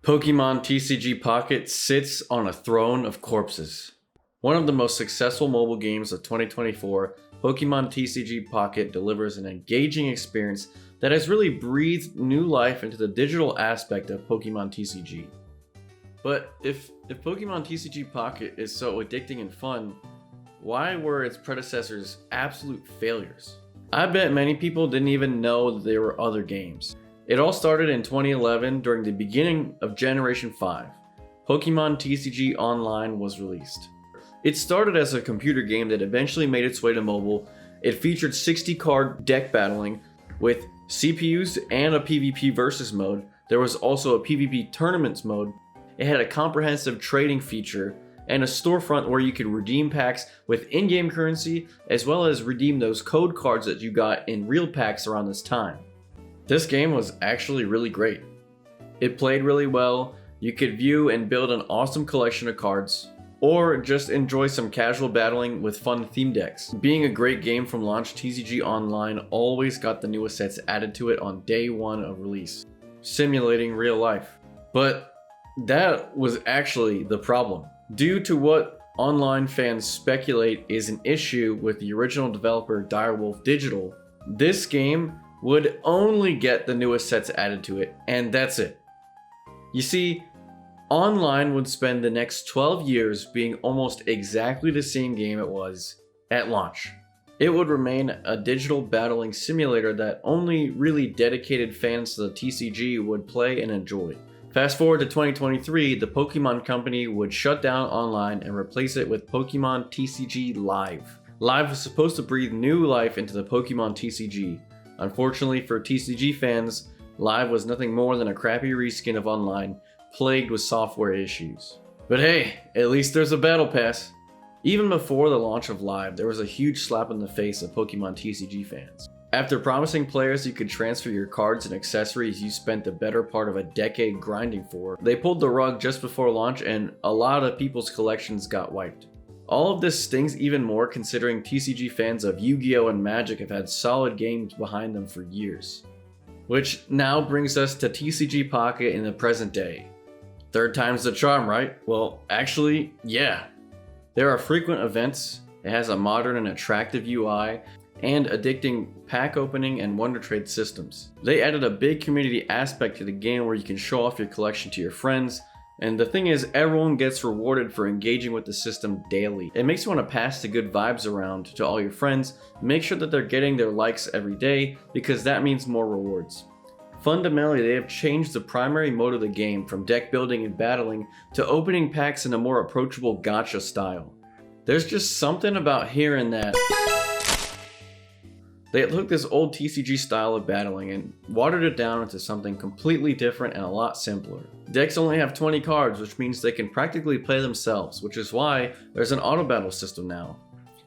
Pokemon TCG Pocket sits on a throne of corpses. One of the most successful mobile games of 2024, Pokemon TCG Pocket delivers an engaging experience that has really breathed new life into the digital aspect of Pokemon TCG. But if Pokemon TCG Pocket is so addicting and fun, why were its predecessors absolute failures? I bet many people didn't even know that there were other games. It all started in 2011 during the beginning of Generation 5. Pokemon TCG Online was released. It started as a computer game that eventually made its way to mobile. It featured 60-card deck battling with CPUs and a PvP versus mode. There was also a PvP tournaments mode. It had a comprehensive trading feature and a storefront where you could redeem packs with in-game currency, as well as redeem those code cards that you got in real packs around this time. This game was actually really great. It played really well. You could view and build an awesome collection of cards, or just enjoy some casual battling with fun theme decks. Being a great game from launch, TCG Online always got the newest sets added to it on day one of release, simulating real life. But that was actually the problem. Due to what online fans speculate is an issue with the original developer Direwolf Digital, this game would only get the newest sets added to it, and that's it. You see, Online would spend the next 12 years being almost exactly the same game it was at launch. It would remain a digital battling simulator that only really dedicated fans to the TCG would play and enjoy. Fast forward to 2023, the Pokemon Company would shut down Online and replace it with Pokemon TCG Live. Live was supposed to breathe new life into the Pokemon TCG. Unfortunately for TCG fans, Live was nothing more than a crappy reskin of Online, plagued with software issues. But hey, at least there's a battle pass. Even before the launch of Live, there was a huge slap in the face of Pokemon TCG fans. After promising players you could transfer your cards and accessories you spent the better part of a decade grinding for, they pulled the rug just before launch and a lot of people's collections got wiped. All of this stings even more considering TCG fans of Yu-Gi-Oh! And Magic have had solid games behind them for years. Which now brings us to TCG Pocket in the present day. Third time's the charm, right? Well, actually, yeah. There are frequent events, it has a modern and attractive UI, and addicting pack opening and Wonder Trade systems. They added a big community aspect to the game where you can show off your collection to your friends, and the thing is, everyone gets rewarded for engaging with the system daily. It makes you want to pass the good vibes around to all your friends, make sure that they're getting their likes every day, because that means more rewards. Fundamentally, they have changed the primary mode of the game from deck building and battling to opening packs in a more approachable gacha style. There's just something about hearing that. They took this old TCG style of battling and watered it down into something completely different and a lot simpler. Decks only have 20 cards, which means they can practically play themselves, which is why there's an auto battle system now.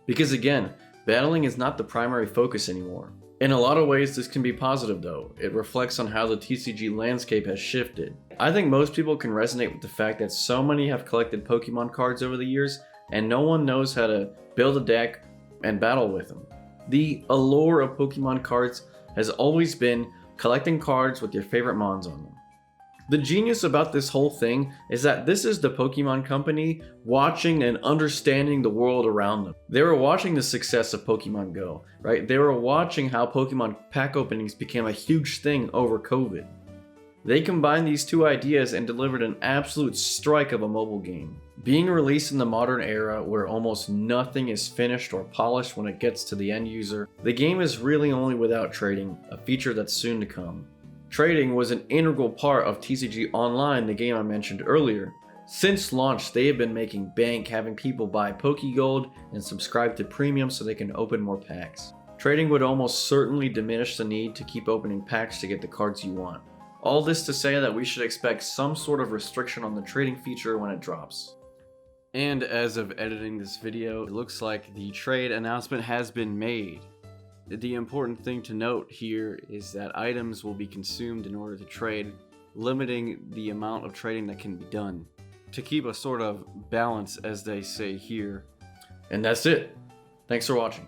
Because again, battling is not the primary focus anymore. In a lot of ways, this can be positive though. It reflects on how the TCG landscape has shifted. I think most people can resonate with the fact that so many have collected Pokemon cards over the years, and no one knows how to build a deck and battle with them. The allure of Pokemon cards has always been collecting cards with your favorite mons on them. The genius about this whole thing is that this is the Pokemon Company watching and understanding the world around them. They were watching the success of Pokemon Go, right? They were watching how Pokemon pack openings became a huge thing over COVID. They combined these two ideas and delivered an absolute strike of a mobile game. Being released in the modern era where almost nothing is finished or polished when it gets to the end user, the game is really only without trading, a feature that's soon to come. Trading was an integral part of TCG Online, the game I mentioned earlier. Since launch, they have been making bank having people buy Pokegold and subscribe to Premium so they can open more packs. Trading would almost certainly diminish the need to keep opening packs to get the cards you want. All this to say that we should expect some sort of restriction on the trading feature when it drops. And as of editing this video, it looks like the trade announcement has been made. The important thing to note here is that items will be consumed in order to trade, limiting the amount of trading that can be done, to keep a sort of balance, as they say here. And that's it. Thanks for watching.